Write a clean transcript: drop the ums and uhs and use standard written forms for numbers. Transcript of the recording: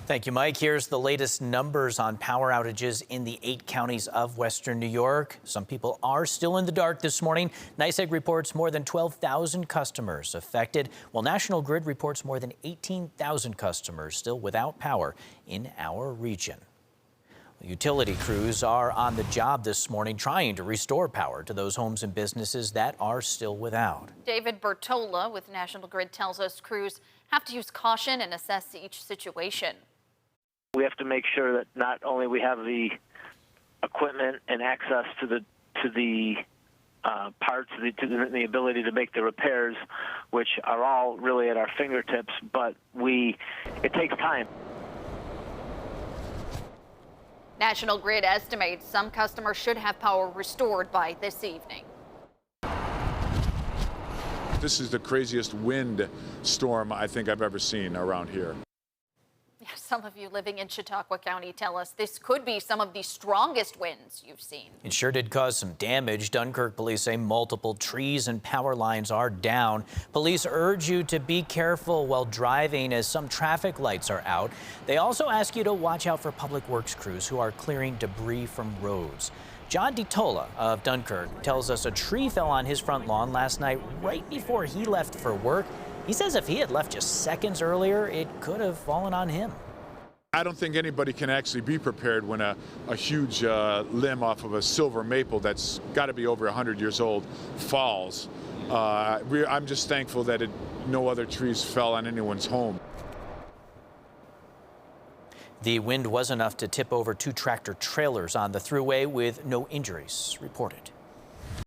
Thank you, Mike. Here's the latest numbers on power outages in the 8 counties of western New York. Some people are still in the dark this morning. NYSEG reports more than 12,000 customers affected, while National Grid reports more than 18,000 customers still without power in our region. Utility crews are on the job this morning trying to restore power to those homes and businesses that are still without. David Bertola with National Grid tells us crews have to use caution and assess each situation. We have to make sure that not only we have the equipment and access to the parts, to the ability to make the repairs, which are all really at our fingertips, but it takes time. National Grid estimates some customers should have power restored by this evening. This is the craziest wind storm I think I've ever seen around here. Some of you living in Chautauqua County tell us this could be some of the strongest winds you've seen. It sure did cause some damage. Dunkirk police say multiple trees and power lines are down. Police urge you to be careful while driving as some traffic lights are out. They also ask you to watch out for public works crews who are clearing debris from roads. John DiTola of Dunkirk tells us a tree fell on his front lawn last night right before he left for work. He says if he had left just seconds earlier, it could have fallen on him. I don't think anybody can actually be prepared when a huge limb off of a silver maple that's got to be over 100 years old falls. I'm just thankful that no other trees fell on anyone's home. The wind was enough to tip over 2 tractor trailers on the thruway with no injuries reported.